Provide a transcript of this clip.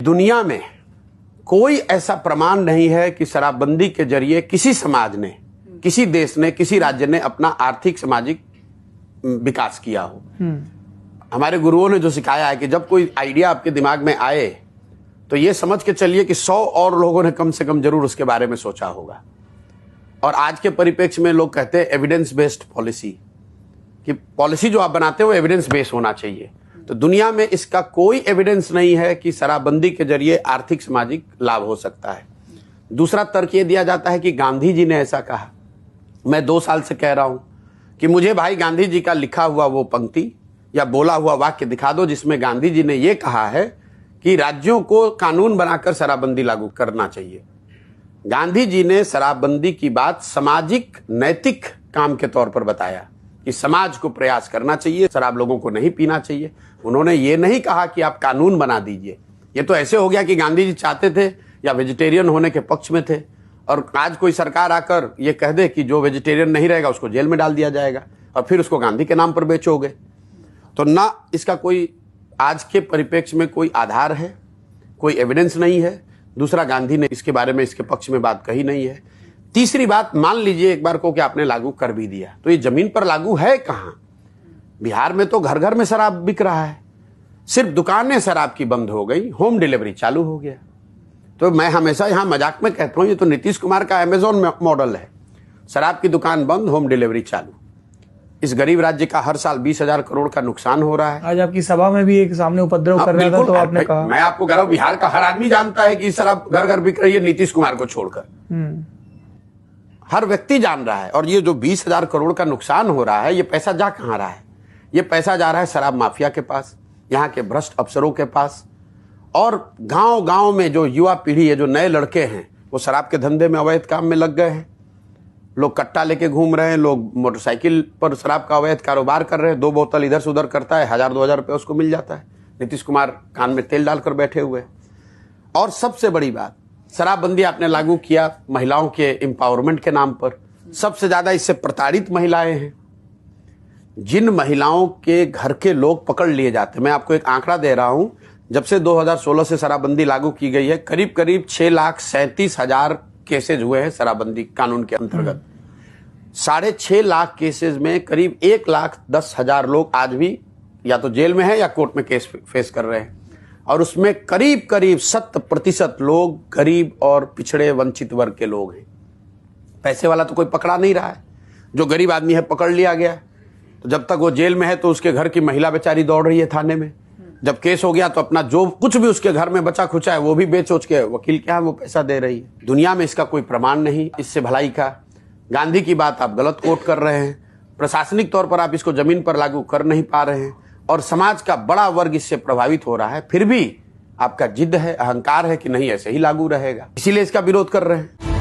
दुनिया में कोई ऐसा प्रमाण नहीं है कि शराबबंदी के जरिए किसी समाज ने, किसी देश ने, किसी राज्य ने अपना आर्थिक सामाजिक विकास किया हो। हमारे गुरुओं ने जो सिखाया है कि जब कोई आइडिया आपके दिमाग में आए तो ये समझ के चलिए कि 100 और लोगों ने कम से कम जरूर उसके बारे में सोचा होगा। और आज के परिप्रेक्ष्य में लोग कहते हैं एविडेंस बेस्ड पॉलिसी, कि पॉलिसी जो आप बनाते हो एविडेंस बेस्ड होना चाहिए। तो दुनिया में इसका कोई एविडेंस नहीं है कि शराबबंदी के जरिए आर्थिक सामाजिक लाभ हो सकता है। दूसरा तर्क ये दिया जाता है कि गांधी जी ने ऐसा कहा। मैं 2 साल से कह रहा हूं कि मुझे भाई गांधी जी का लिखा हुआ वो पंक्ति या बोला हुआ वाक्य दिखा दो जिसमें गांधी जी ने ये कहा है कि राज्यों को कानून बनाकर शराबबंदी लागू करना चाहिए। गांधी जी ने शराबबंदी की बात सामाजिक नैतिक काम के तौर पर बताया कि समाज को प्रयास करना चाहिए, शराब लोगों को नहीं पीना चाहिए। उन्होंने ये नहीं कहा कि आप कानून बना दीजिए। ये तो ऐसे हो गया कि गांधी जी चाहते थे या वेजिटेरियन होने के पक्ष में थे, और आज कोई सरकार आकर ये कह दे कि जो वेजिटेरियन नहीं रहेगा उसको जेल में डाल दिया जाएगा और फिर उसको गांधी के नाम पर बेचोगे। तो ना इसका कोई आज के परिप्रेक्ष्य में कोई आधार है, कोई एविडेंस नहीं है। दूसरा, गांधी ने इसके बारे में, इसके पक्ष में बात कही नहीं है। तीसरी बात, मान लीजिए एक बार को कि आपने लागू कर भी दिया, तो ये जमीन पर लागू है कहां? बिहार में तो घर घर में शराब बिक रहा है, सिर्फ दुकानें शराब की बंद हो गई, होम डिलीवरी चालू हो गया। तो मैं हमेशा यहां मजाक में कहता हूं ये तो नीतीश कुमार का अमेजोन मॉडल है, शराब की दुकान बंद, होम डिलीवरी चालू। इस गरीब राज्य का हर साल 20,000 करोड़ का नुकसान हो रहा है। आज आपकी सभा में भी एक सामने उपद्रव कर रहा था, तो आपने कहा। मैं आपको कह रहा हूं बिहार का हर आदमी जानता है कि शराब घर घर बिक रही है, नीतीश कुमार को छोड़कर हर व्यक्ति जान रहा है। और ये जो 20,000 करोड़ का नुकसान हो रहा है, ये पैसा जा कहां रहा है? ये पैसा जा रहा है शराब माफिया के पास, यहाँ के भ्रष्ट अफसरों के पास, और गांव गांव में जो युवा पीढ़ी है, जो नए लड़के हैं, वो शराब के धंधे में, अवैध काम में लग गए हैं। लोग कट्टा लेके घूम रहे हैं, लोग मोटरसाइकिल पर शराब का अवैध कारोबार कर रहे हैं। 2 बोतल इधर से उधर करता है, 1,000-2,000 रुपये उसको मिल जाता है। नीतीश कुमार कान में तेल डालकर बैठे हुए हैं। और सबसे बड़ी बात, शराबबंदी आपने लागू किया महिलाओं के एम्पावरमेंट के नाम पर। सबसे ज्यादा इससे प्रताड़ित महिलाएं हैं। जिन महिलाओं के घर के लोग पकड़ लिए जाते, मैं आपको एक आंकड़ा दे रहा हूं, जब से 2016 से शराबबंदी लागू की गई है, करीब करीब 6,37,000 केसेज हुए हैं शराबबंदी कानून के अंतर्गत। 6.5 लाख केसेज में करीब 1,10,000 लोग आज भी या तो जेल में हैं या कोर्ट में केस फेस कर रहे हैं। और उसमें करीब करीब 70% लोग गरीब और पिछड़े वंचित वर्ग के लोग हैं। पैसे वाला तो कोई पकड़ा नहीं रहा है, जो गरीब आदमी है पकड़ लिया गया। तो जब तक वो जेल में है तो उसके घर की महिला बेचारी दौड़ रही है थाने में। जब केस हो गया तो अपना जो कुछ भी उसके घर में बचा खुचा है वो भी बेच उच के वकील के यहाँ वो पैसा दे रही है। दुनिया में इसका कोई प्रमाण नहीं इससे भलाई का। गांधी की बात आप गलत कोट कर रहे हैं, प्रशासनिक तौर पर आप इसको जमीन पर लागू कर नहीं पा रहे हैं, और समाज का बड़ा वर्ग इससे प्रभावित हो रहा है। फिर भी आपका जिद है, अहंकार है कि नहीं ऐसे ही लागू रहेगा, इसीलिए इसका विरोध कर रहे हैं।